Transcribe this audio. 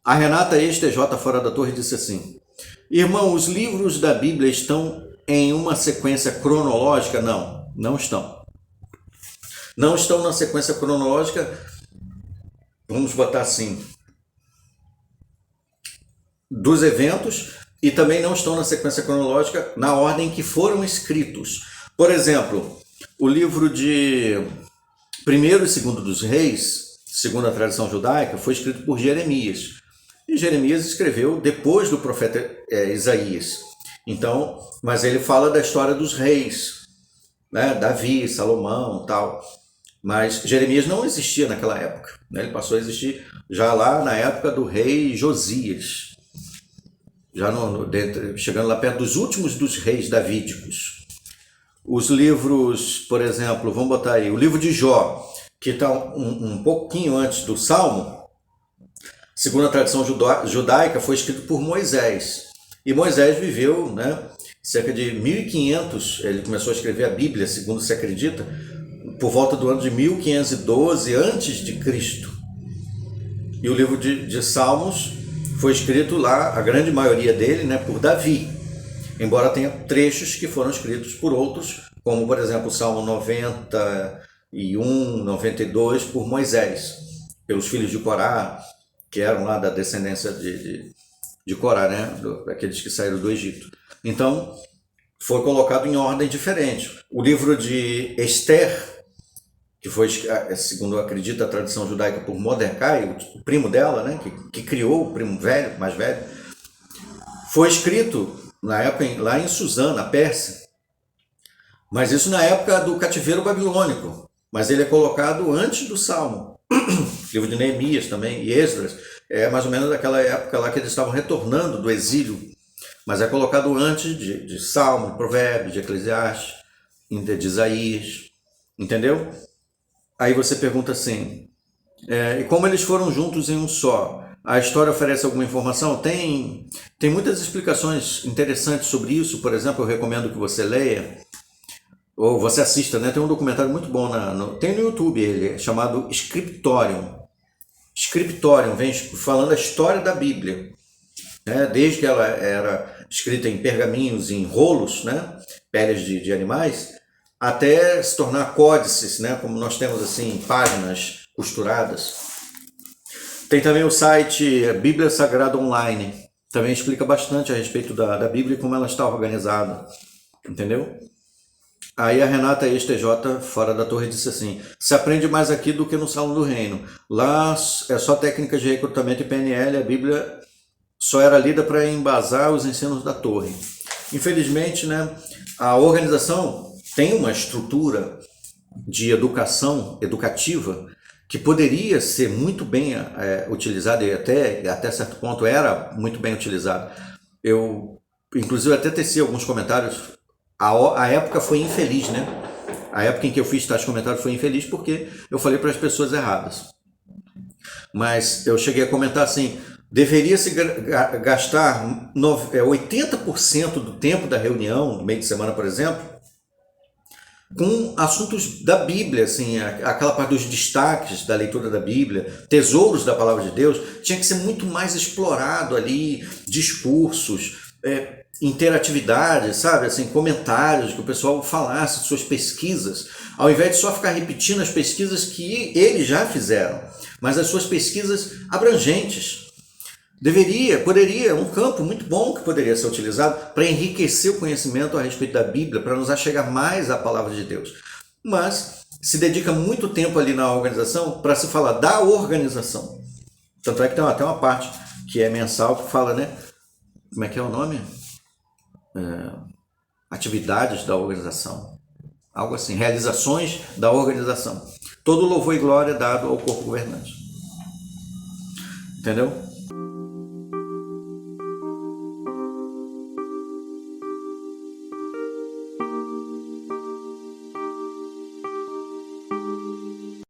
A Renata ex-TJ Fora da Torre disse assim: irmão, os livros da Bíblia estão em uma sequência cronológica? Não, não estão. Não estão na sequência cronológica, vamos botar assim, dos eventos, e também não estão na sequência cronológica na ordem que foram escritos. Por exemplo, o livro de Primeiro e Segundo dos Reis, segundo a tradição judaica, foi escrito por Jeremias. E Jeremias escreveu depois do profeta Isaías. Então, mas ele fala da história dos reis, né? Davi, Salomão, tal. Mas Jeremias não existia naquela época, né? Ele passou a existir já lá na época do rei Josias, já chegando lá perto dos últimos dos reis davídicos. Os livros, por exemplo, vamos botar aí, o livro de Jó, que está um pouquinho antes do Salmo, segundo a tradição judaica, foi escrito por Moisés. E Moisés viveu, né, cerca de 1500, ele começou a escrever a Bíblia, segundo se acredita, por volta do ano de 1512 antes de Cristo. E o livro de Salmos foi escrito lá, a grande maioria dele, né, por Davi, embora tenha trechos que foram escritos por outros, como por exemplo o Salmo 91, 92, por Moisés, pelos filhos de Corá, que eram lá da descendência de Corá, né, aqueles que saíram do Egito. Então, foi colocado em ordem diferente. O livro de Esther, que foi, segundo acredita a tradição judaica, por Mordecai, o primo dela, né, que criou o primo velho, mais velho, foi escrito na época lá em Suzã, na Pérsia, mas isso na época do cativeiro babilônico, mas ele é colocado antes do Salmo. Livro de Neemias também, e Esdras, é mais ou menos daquela época lá que eles estavam retornando do exílio, mas é colocado antes de Salmo, de Provérbios, de Eclesiastes, de Isaías, entendeu? Aí você pergunta assim, e como eles foram juntos em um só? A história oferece alguma informação? Tem muitas explicações interessantes sobre isso. Por exemplo, eu recomendo que você leia, ou você assista, né? Tem um documentário muito bom, tem no YouTube, ele é chamado Scriptorium. Scriptorium vem falando a história da Bíblia, né? Desde que ela era escrita em pergaminhos, em rolos, né? Peles de animais, até se tornar códices, né? Como nós temos assim, páginas costuradas. Tem também o site Bíblia Sagrada Online, também explica bastante a respeito da Bíblia e como ela está organizada, entendeu? Aí a Renata ex-TJ Fora da Torre disse assim: se aprende mais aqui do que no Salão do Reino. Lá é só técnicas de recrutamento e PNL, a Bíblia só era lida para embasar os ensinos da torre. Infelizmente, né, a organização tem uma estrutura de educativa que poderia ser muito bem utilizada, e até certo ponto era muito bem utilizada. Eu, inclusive, até teci alguns comentários. A época foi infeliz, né? A época em que eu fiz tais comentários foi infeliz porque eu falei para as pessoas erradas. Mas eu cheguei a comentar assim, deveria-se gastar 80% do tempo da reunião, no meio de semana, por exemplo, com assuntos da Bíblia, assim, aquela parte dos destaques da leitura da Bíblia, tesouros da palavra de Deus, tinha que ser muito mais explorado ali, discursos, interatividade, sabe, assim, comentários, que o pessoal falasse de suas pesquisas, ao invés de só ficar repetindo as pesquisas que eles já fizeram, mas as suas pesquisas abrangentes. Poderia, um campo muito bom que poderia ser utilizado para enriquecer o conhecimento a respeito da Bíblia, para nos achegar mais à palavra de Deus. Mas se dedica muito tempo ali na organização para se falar da organização. Tanto é que tem até uma parte que é mensal que fala, né? Como é que é o nome? Atividades da organização. Algo assim, realizações da organização. Todo louvor e glória é dado ao corpo governante. Entendeu?